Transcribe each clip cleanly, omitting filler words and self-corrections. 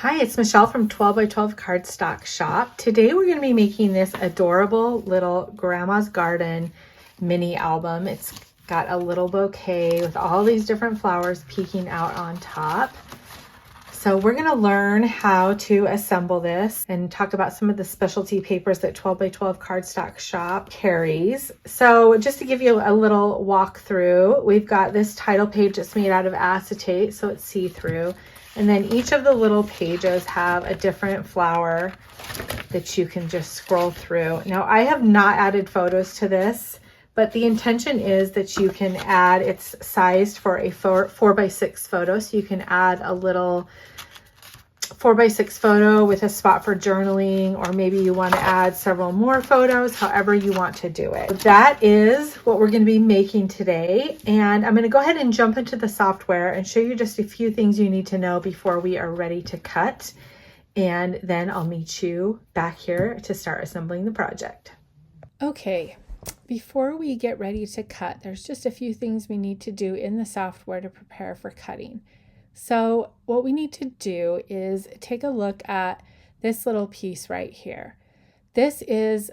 Hi, it's Michelle from 12 by 12 Cardstock Shop. Today we're going to be making this adorable little Grandma's Garden mini album. It's got a little bouquet with all these different flowers peeking out on top. So we're going to learn how to assemble this and talk about some of the specialty papers that 12 by 12 Cardstock Shop carries. So just to give you a little walkthrough, we've got this title page that's made out of acetate, so it's see-through. And then each of the little pages have a different flower that you can just scroll through. Now, I have not added photos to this, but the intention is that you can add, it's sized for a 4x6 photo, so you can add a little 4x6 photo with a spot for journaling, or maybe you want to add several more photos, however you want to do it. That is what we're going to be making today. And I'm going to go ahead and jump into the software and show you just a few things you need to know before we are ready to cut. And then I'll meet you back here to start assembling the project. Okay, before we get ready to cut, there's just a few things we need to do in the software to prepare for cutting. So what we need to do is take a look at this little piece right here. This is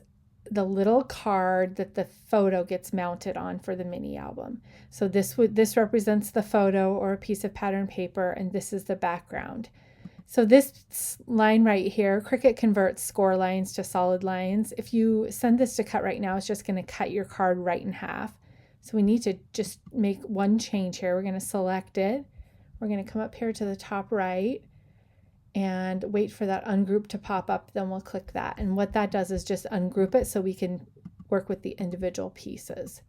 the little card that the photo gets mounted on for the mini album. So this represents the photo or a piece of pattern paper, and this is the background. So this line right here, Cricut converts score lines to solid lines. If you send this to cut right now, it's just going to cut your card right in half. So we need to just make one change here. We're going to select it. We're going to come up here to the top right and wait for that ungroup to pop up. Then we'll click that. And what that does is just ungroup it so we can work with the individual pieces.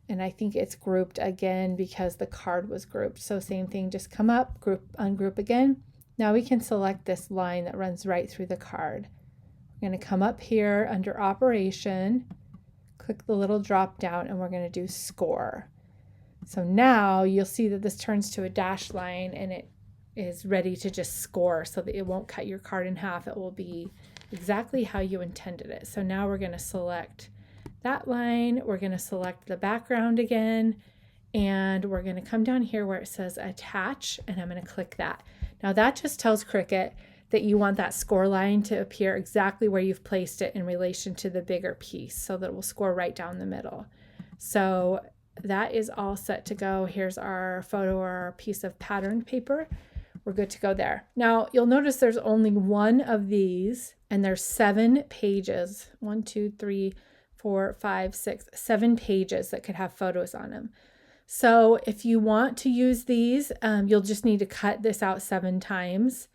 And I think it's grouped again because the card was grouped. So same thing, just come up, group, ungroup again. Now we can select this line that runs right through the card. We're going to come up here under Operation, click the little drop down, and we're going to do Score. So now you'll see that this turns to a dashed line and it is ready to just score so that it won't cut your card in half. It will be exactly how you intended it. So now we're going to select that line. We're going to select the background again, and we're going to come down here where it says attach, and I'm going to click that. Now that just tells Cricut that you want that score line to appear exactly where you've placed it in relation to the bigger piece so that it will score right down the middle. So that is all set to go. Here's our photo or our piece of patterned paper. We're good to go there. Now you'll notice there's only one of these, and there's 7 pages. 1, 2, 3, 4, 5, 6, 7 pages that could have photos on them. So if you want to use these, you'll just need to cut this out 7 times.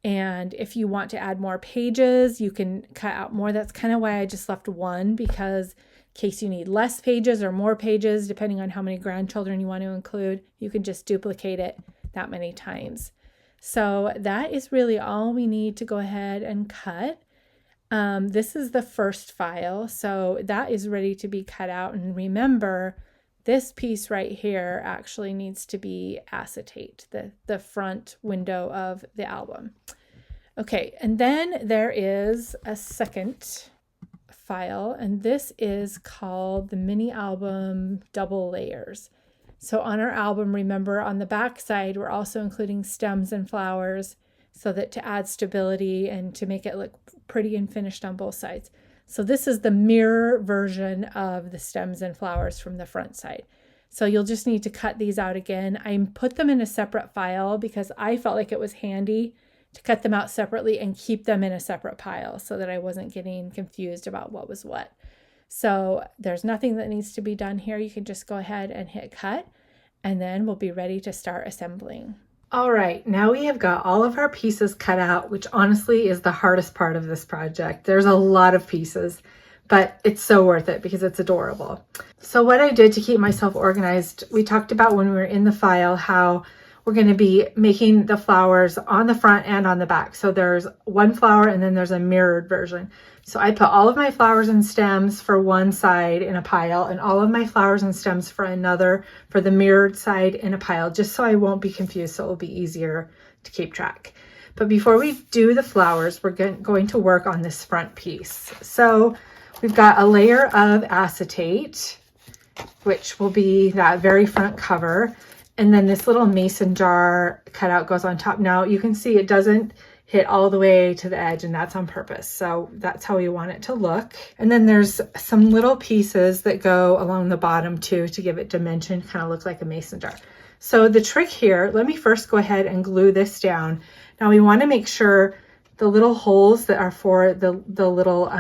And if you want to add more pages, you can cut out more. That's kind of why I just left 1, because in case you need less pages or more pages, depending on how many grandchildren you want to include, you can just duplicate it that many times. So that is really all we need to go ahead and cut. This is the first file, so that is ready to be cut out. And remember, this piece right here actually needs to be acetate, the front window of the album. Okay, and then there is a second file, and this is called the mini album double layers. So on our album, remember on the back side, we're also including stems and flowers so that to add stability and to make it look pretty and finished on both sides. So this is the mirror version of the stems and flowers from the front side. So you'll just need to cut these out again. I put them in a separate file because I felt like it was handy to cut them out separately and keep them in a separate pile so that I wasn't getting confused about what was what. So there's nothing that needs to be done here. You can just go ahead and hit cut, and then we'll be ready to start assembling. All right, now we have got all of our pieces cut out, which honestly is the hardest part of this project. There's a lot of pieces, but it's so worth it because it's adorable. So what I did to keep myself organized, we talked about when we were in the file how we're going to be making the flowers on the front and on the back. So there's one flower and then there's a mirrored version. So I put all of my flowers and stems for one side in a pile and all of my flowers and stems for another, for the mirrored side in a pile, just so I won't be confused, so it will be easier to keep track. But before we do the flowers, we're going to work on this front piece. So we've got a layer of acetate, which will be that very front cover. And then this little mason jar cutout goes on top. Now you can see it hit all the way to the edge, and that's on purpose. So that's how we want it to look. And then there's some little pieces that go along the bottom too to give it dimension, kind of look like a mason jar. So the trick here, let me first go ahead and glue this down. Now we want to make sure the little holes that are for the little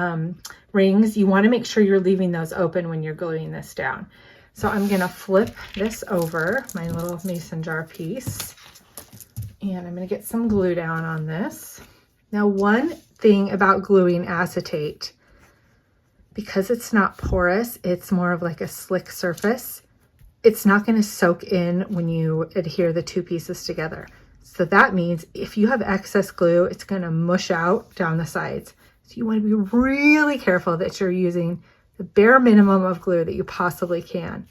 rings, you want to make sure you're leaving those open when you're gluing this down. So I'm going to flip this over, my little mason jar piece. And I'm going to get some glue down on this. Now, one thing about gluing acetate, because it's not porous, it's more of like a slick surface, it's not going to soak in when you adhere the two pieces together. So that means if you have excess glue, it's going to mush out down the sides. So you want to be really careful that you're using the bare minimum of glue that you possibly can.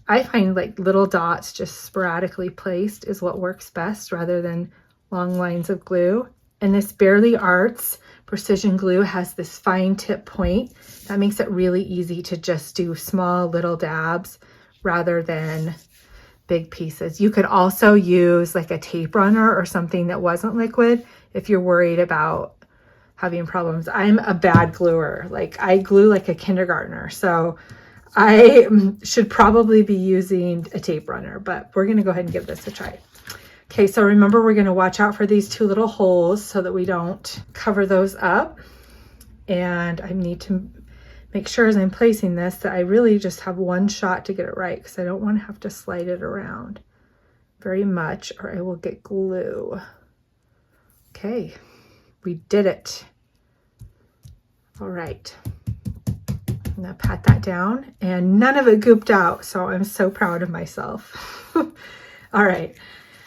I find like little dots just sporadically placed is what works best rather than long lines of glue. And this Barely Arts precision glue has this fine tip point that makes it really easy to just do small little dabs rather than big pieces. You could also use like a tape runner or something that wasn't liquid if you're worried about having problems. I'm a bad gluer. Like I glue like a kindergartner. So I should probably be using a tape runner, but we're going to go ahead and give this a try. Okay, so remember we're going to watch out for these two little holes so that we don't cover those up. And I need to make sure as I'm placing this that I really just have one shot to get it right, because I don't want to have to slide it around very much or I will get glue. Okay, we did it. All right. I'm gonna pat that down and none of it gooped out. So I'm so proud of myself. All right.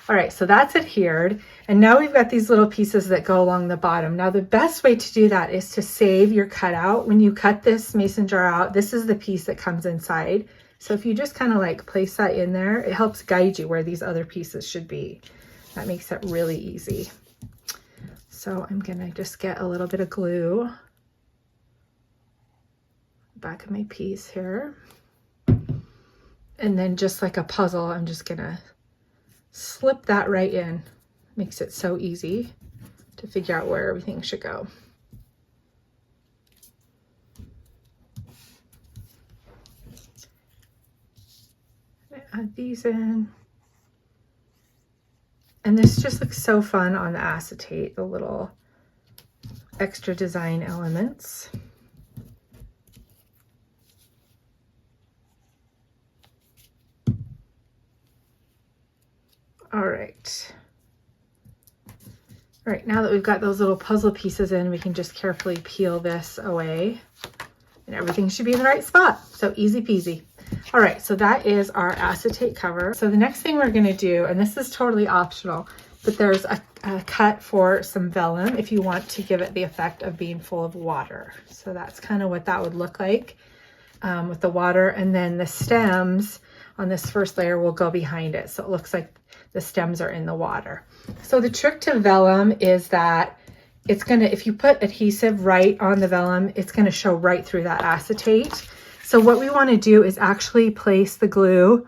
All right. So that's adhered. And now we've got these little pieces that go along the bottom. Now the best way to do that is to save your cutout. When you cut this mason jar out, this is the piece that comes inside. So if you just kind of like place that in there, it helps guide you where these other pieces should be. That makes it really easy. So I'm gonna just get a little bit of glue back of my piece here, and then just like a puzzle, I'm just gonna slip that right in. Makes it so easy to figure out where everything should go. Add these in, and this just looks so fun on the acetate, the little extra design elements. All right. All right, now that we've got those little puzzle pieces in, we can just carefully peel this away and everything should be in the right spot. So easy peasy. All right, so that is our acetate cover. So the next thing we're gonna do, and this is totally optional, but there's a cut for some vellum if you want to give it the effect of being full of water. So that's kind of what that would look like with the water. And then the stems on this first layer will go behind it. So it looks like the stems are in the water. So the trick to vellum is that it's gonna, if you put adhesive right on the vellum, it's gonna show right through that acetate. So what we wanna do is actually place the glue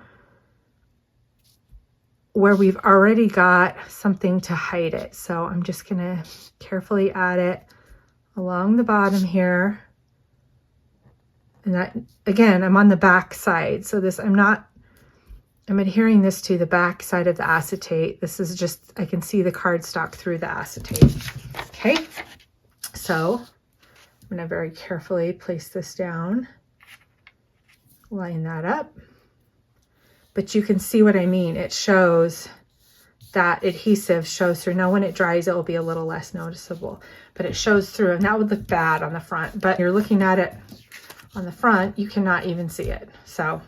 where we've already got something to hide it. So I'm just gonna carefully add it along the bottom here. And that, again, I'm on the back side. So this, I'm adhering this to the back side of the acetate. This is just, I can see the cardstock through the acetate. Okay, so I'm gonna very carefully place this down, line that up. But you can see what I mean. It shows, that adhesive shows through. Now when it dries, it will be a little less noticeable, but it shows through, and that would look bad on the front. But you're looking at it on the front, you cannot even see it. So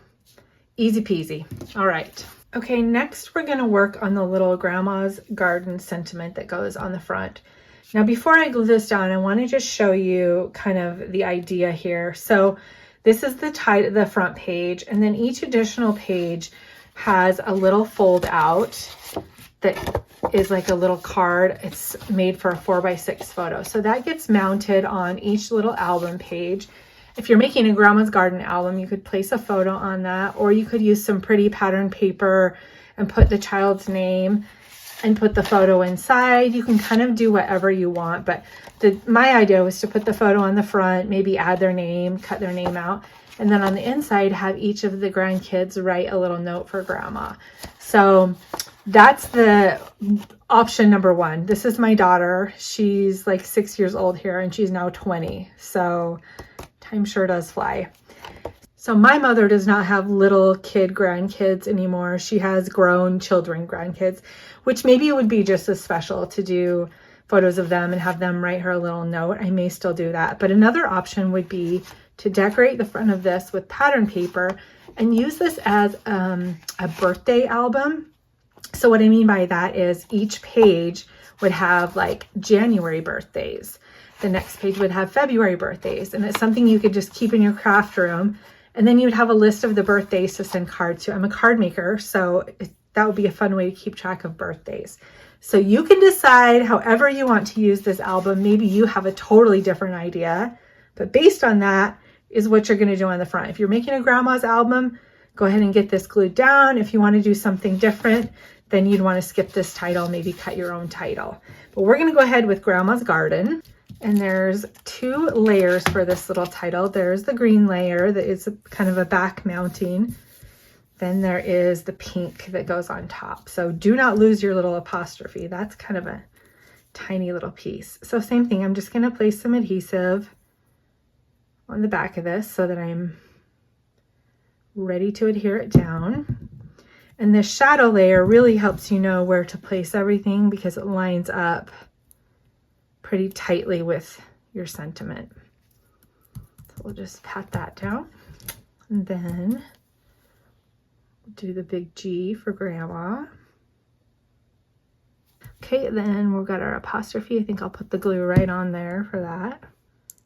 easy peasy. All right. Okay, next we're gonna work on the little grandma's garden sentiment that goes on the front. Now before I glue this down, I wanna just show you kind of the idea here. So this is the front page, and then each additional page has a little fold out that is like a little card. It's made for a 4x6 photo. So that gets mounted on each little album page. If you're making a grandma's garden album, you could place a photo on that, or you could use some pretty pattern paper and put the child's name and put the photo inside. You can kind of do whatever you want, but my idea was to put the photo on the front, maybe add their name, cut their name out, and then on the inside have each of the grandkids write a little note for grandma. So that's the option number one. This is my daughter. She's like 6 years old here and she's now 20. So time sure does fly. So my mother does not have little kid grandkids anymore. She has grown children grandkids, which maybe it would be just as special to do photos of them and have them write her a little note. I may still do that. But another option would be to decorate the front of this with pattern paper and use this as a birthday album. So what I mean by that is each page would have like January birthdays. The next page would have February birthdays. And it's something you could just keep in your craft room. And then you would have a list of the birthdays to send cards to. I'm a card maker, so that would be a fun way to keep track of birthdays. So you can decide however you want to use this album. Maybe you have a totally different idea, but based on that is what you're going to do on the front. If you're making a grandma's album, go ahead and get this glued down. If you want to do something different, then you'd want to skip this title, maybe cut your own title. But we're going to go ahead with Grandma's Garden. And there's 2 layers for this little title. There's the green layer that is kind of a back mounting. Then there is the pink that goes on top. So do not lose your little apostrophe. That's kind of a tiny little piece. So same thing, I'm just going to place some adhesive on the back of this so that I'm ready to adhere it down. And this shadow layer really helps you know where to place everything because it lines up pretty tightly with your sentiment. So we'll just pat that down and then do the big G for grandma. Okay, then we've got our apostrophe. I think I'll put the glue right on there for that.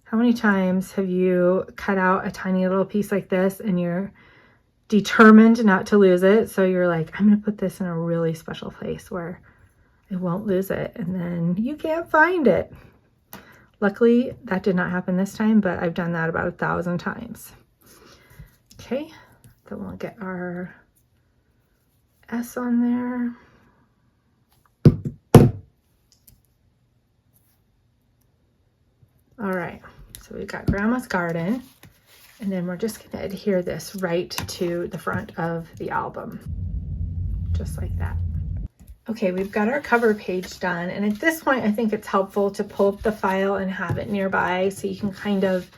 How many times have you cut out a tiny little piece like this and you're determined not to lose it? So you're like, I'm going to put this in a really special place where I won't lose it, and then you can't find it. Luckily, that did not happen this time, but I've done that about 1,000 times. Okay, then we'll get our S on there. All right, so we've got Grandma's Garden, and then we're just going to adhere this right to the front of the album, just like that. Okay, we've got our cover page done, and at this point I think it's helpful to pull up the file and have it nearby so you can kind of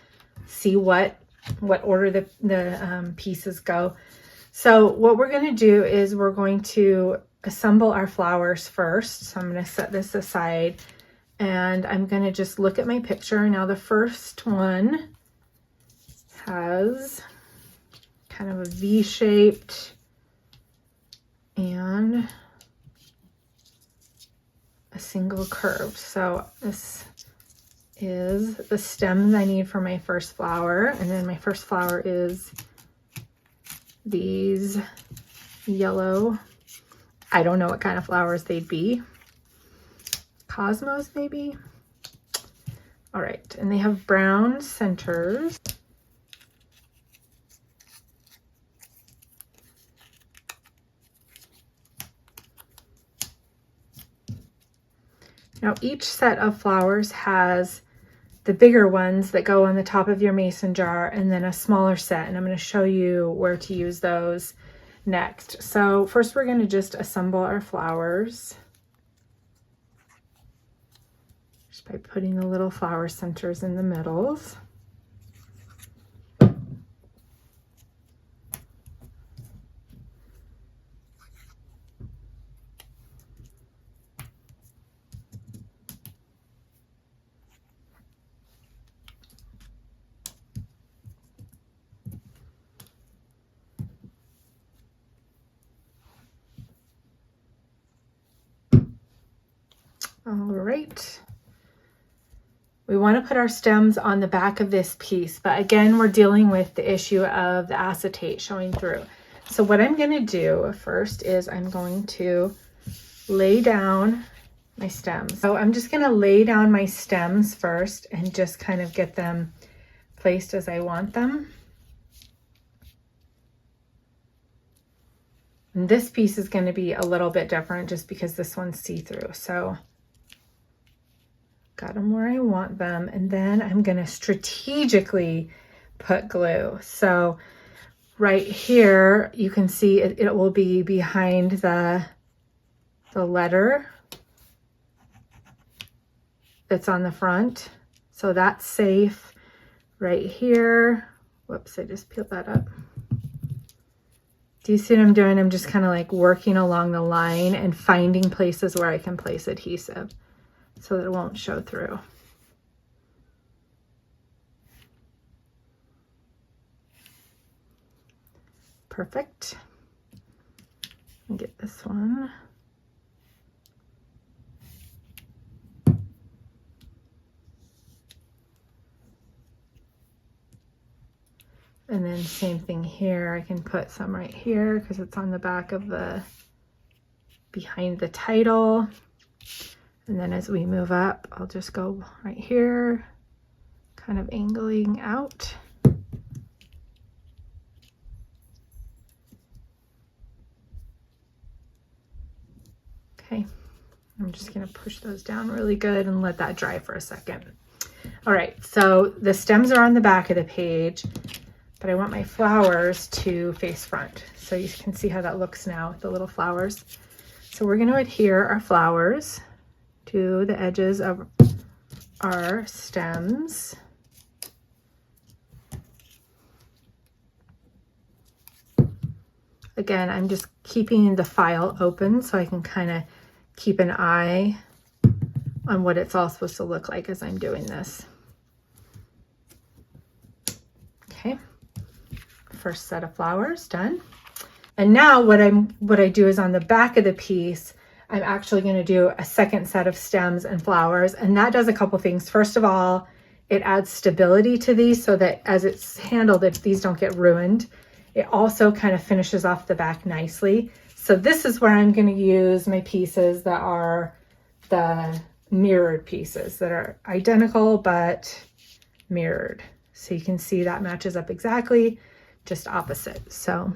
see what order the pieces go. So what we're going to do is we're going to assemble our flowers first. So I'm going to set this aside and I'm going to just look at my picture. Now the first one has kind of a V-shaped and a single curve. So this is the stems I need for my first flower, and then my first flower is these yellow, I don't know what kind of flowers they'd be, cosmos maybe. All right, and they have brown centers. Now each set of flowers has the bigger ones that go on the top of your mason jar and then a smaller set, and I'm going to show you where to use those next. So first we're going to just assemble our flowers just by putting the little flower centers in the middles. All right, we want to put our stems on the back of this piece, but again, we're dealing with the issue of the acetate showing through. So what I'm going to do first is I'm going to lay down my stems. So I'm just going to lay down my stems first and just kind of get them placed as I want them. And this piece is going to be a little bit different just because this one's see-through. So got them where I want them. And then I'm going to strategically put glue. So right here, you can see it will be behind the letter that's on the front. So that's safe. Right here. Whoops, I just peeled that up. Do you see what I'm doing? I'm just kind of like working along the line and finding places where I can place adhesive so that it won't show through. Perfect. Let me get this one. And then same thing here, I can put some right here because it's on the back of behind the title. And then as we move up, I'll just go right here, kind of angling out. Okay, I'm just gonna push those down really good and let that dry for a second. All right, so the stems are on the back of the page, but I want my flowers to face front. So you can see how that looks now with the little flowers. So we're gonna adhere our flowers to the edges of our stems. Again, I'm just keeping the file open so I can kind of keep an eye on what it's all supposed to look like as I'm doing this. Okay. First set of flowers done. And now what I do is on the back of the piece, I'm actually going to do a second set of stems and flowers, and that does a couple things. First of all, it adds stability to these so that as it's handled, if these don't get ruined. It also kind of finishes off the back nicely. So this is where I'm going to use my pieces that are the mirrored pieces that are identical but mirrored. So you can see that matches up exactly, just opposite. So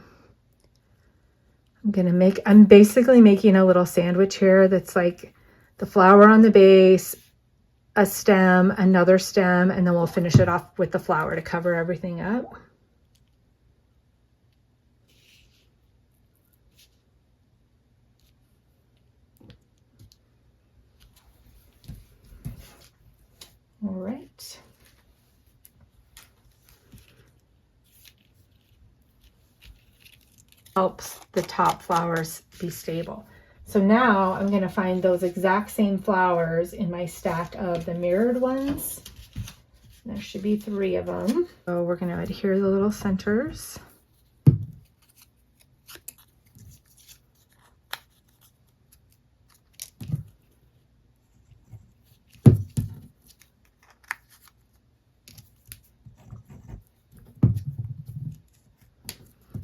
I'm basically making a little sandwich here that's like the flower on the base, a stem, another stem, and then we'll finish it off with the flower to cover everything up. All right. Helps the top flowers be stable. So now I'm going to find those exact same flowers in my stack of the mirrored ones. There should be 3 of them. So we're going to adhere the little centers.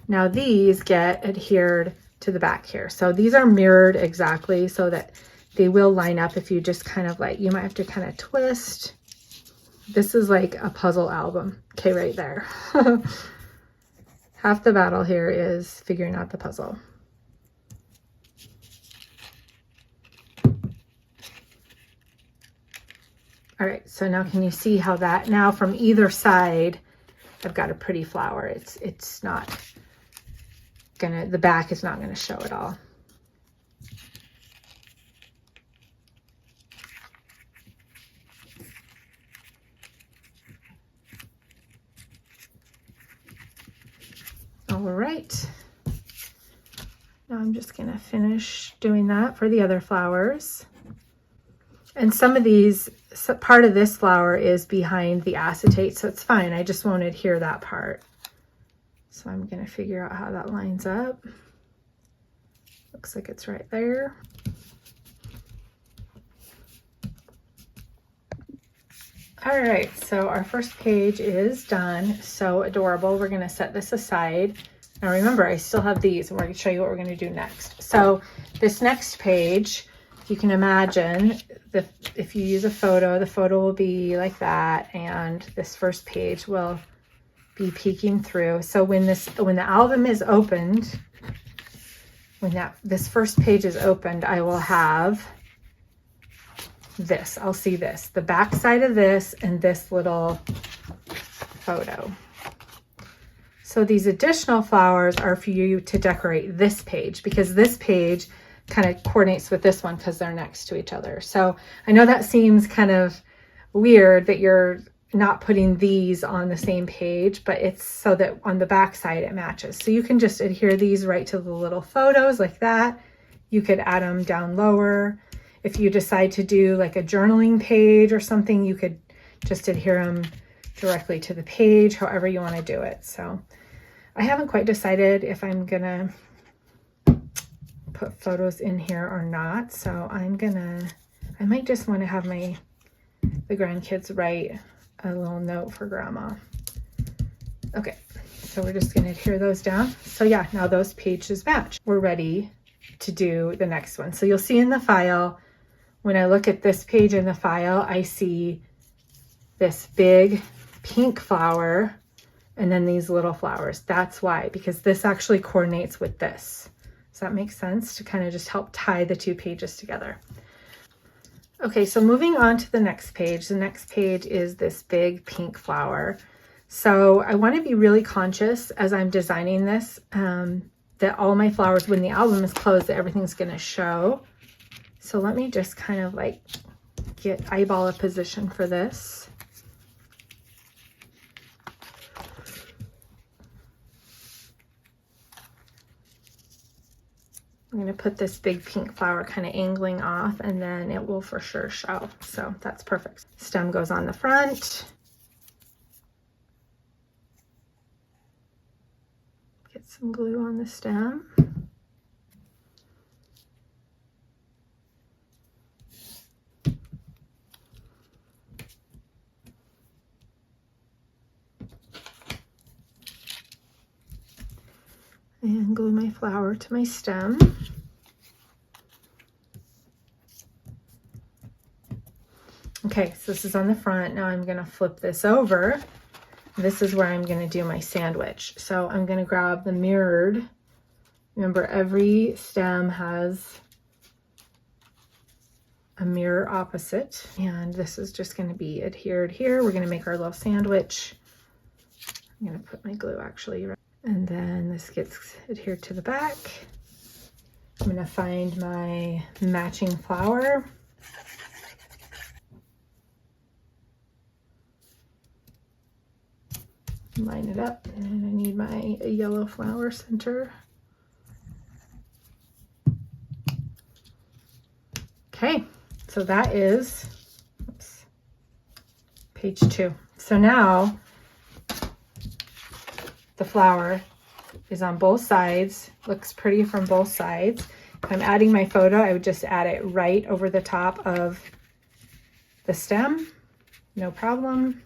Now these get adhered to the back here. So these are mirrored exactly so that they will line up if you just kind of like, you might have to kind of twist. This is like a puzzle album. Okay, right there. Half the battle here is figuring out the puzzle. All right, so now can you see how that, now from either side, I've got a pretty flower. It's not gonna, the back is not gonna show at all. All right. Now I'm just gonna finish doing that for the other flowers. And some of these, part of this flower is behind the acetate, so it's fine. I just won't adhere that part. So I'm going to figure out how that lines up. Looks like it's right there. All right, so our first page is done. So adorable. We're going to set this aside. Now remember, I still have these, and we're going to show you what we're going to do next. So this next page, you can imagine if you use a photo, the photo will be like that, and this first page will be peeking through. So when the album is opened, when this first page is opened, I will have this. I'll see this, the back side of this, and this little photo. So these additional flowers are for you to decorate this page, because this page kind of coordinates with this one because they're next to each other. So I know that seems kind of weird that you're not putting these on the same page, but it's so that on the back side it matches. So you can just adhere these right to the little photos like that. You could add them down lower. If you decide to do like a journaling page or something, you could just adhere them directly to the page, however you want to do it. So I haven't quite decided if I'm gonna put photos in here or not. So I might just want to have the grandkids write a little note for grandma. Okay, so we're just gonna adhere those down. So yeah, now those pages match. We're ready to do the next one. So you'll see in the file, when I look at this page in the file, I see this big pink flower and then these little flowers. That's why, because this actually coordinates with this. Does that make sense? To kind of just help tie the two pages together. Okay, so moving on to the next page. The next page is this big pink flower. So I want to be really conscious as I'm designing this, that all my flowers, when the album is closed, that everything's going to show. So let me just kind of like eyeball a position for this. I'm going to put this big pink flower kind of angling off, and then it will for sure show. So that's perfect. Stem goes on the front. Get some glue on the stem. And glue my flower to my stem. Okay, so this is on the front. Now I'm going to flip this over. This is where I'm going to do my sandwich. So I'm going to grab the mirrored. Remember, every stem has a mirror opposite, and this is just going to be adhered here. We're going to make our little sandwich. I'm going to put my glue actually right. And then this gets adhered to the back. I'm going to find my matching flower. Line it up, and I need my yellow flower center. Okay, so that is page 2. So now the flower is on both sides, looks pretty from both sides. If I'm adding my photo, I would just add it right over the top of the stem, no problem.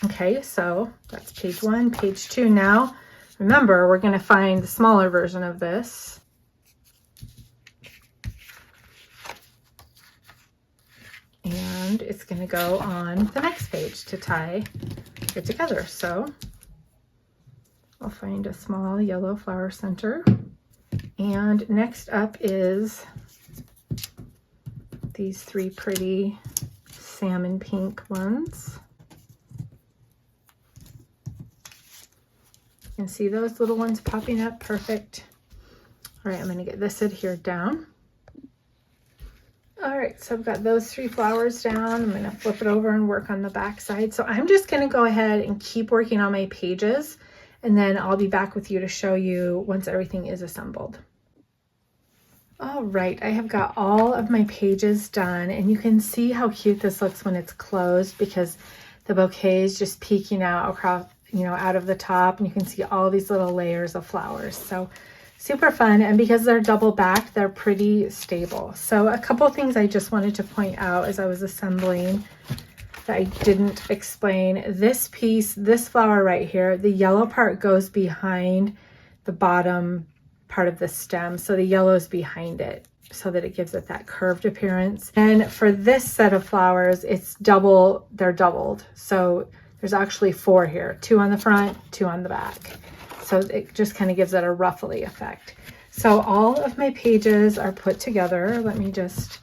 Okay, so that's page 1. Page 2 now. Remember, we're going to find the smaller version of this. And it's going to go on the next page to tie it together. So I'll find a small yellow flower center. And next up is these 3 pretty salmon pink ones. You can see those little ones popping up. Perfect. All right, I'm going to get this adhered down. All right, so I've got those 3 flowers down. I'm going to flip it over and work on the back side. So I'm just going to go ahead and keep working on my pages, and then I'll be back with you to show you once everything is assembled. All right, I have got all of my pages done, and you can see how cute this looks when it's closed, because the bouquet is just peeking out across, out of the top, and you can see all these little layers of flowers. So super fun, and because they're double back, they're pretty stable. So a couple things I just wanted to point out as I was assembling that I didn't explain. This piece, this flower right here, the yellow part goes behind the bottom part of the stem, so the yellow is behind it so that it gives it that curved appearance. And for this set of flowers, it's double, they're doubled. So there's actually 4 here, 2 on the front, 2 on the back. So it just kind of gives it a ruffly effect. So all of my pages are put together. Let me just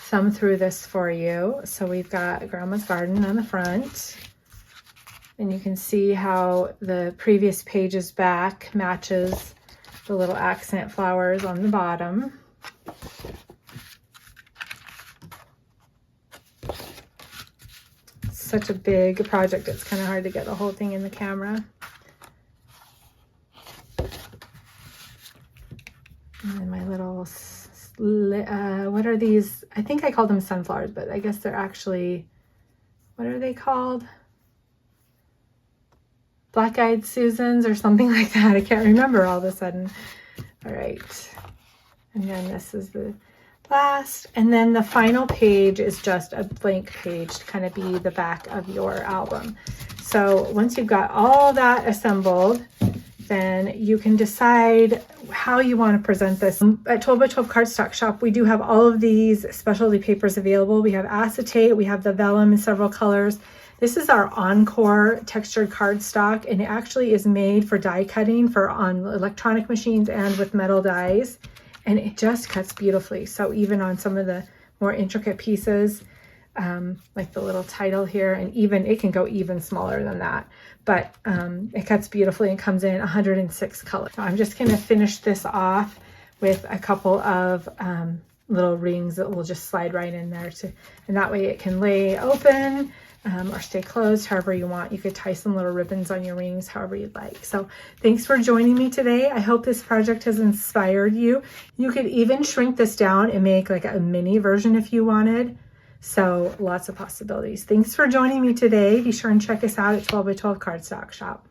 thumb through this for you. So we've got Grandma's Garden on the front. And you can see how the previous page's back matches the little accent flowers on the bottom. It's such a big project, it's kind of hard to get the whole thing in the camera. And then my little, what are these? I think I call them sunflowers, but I guess they're actually, what are they called? Black-eyed Susans or something like that. I can't remember all of a sudden. All right. And then this is the last. And then the final page is just a blank page to kind of be the back of your album. So once you've got all that assembled, then you can decide how you want to present this. At 12 by 12 Cardstock Shop, we do have all of these specialty papers available. We have acetate, we have the vellum in several colors. This is our Encore textured cardstock, and it actually is made for die cutting for on electronic machines and with metal dies, and it just cuts beautifully. So even on some of the more intricate pieces, like the little title here, and even it can go even smaller than that, but it cuts beautifully and comes in 106 colors. So I'm just going to finish this off with a couple of little rings that will just slide right in there, and that way it can lay open or stay closed, however you want. You could tie some little ribbons on your rings, however you'd like. So thanks for joining me today. I hope this project has inspired you. You could even shrink this down and make like a mini version if you wanted. So lots of possibilities. Thanks for joining me today. Be sure and check us out at 12 by 12 Cardstock Shop.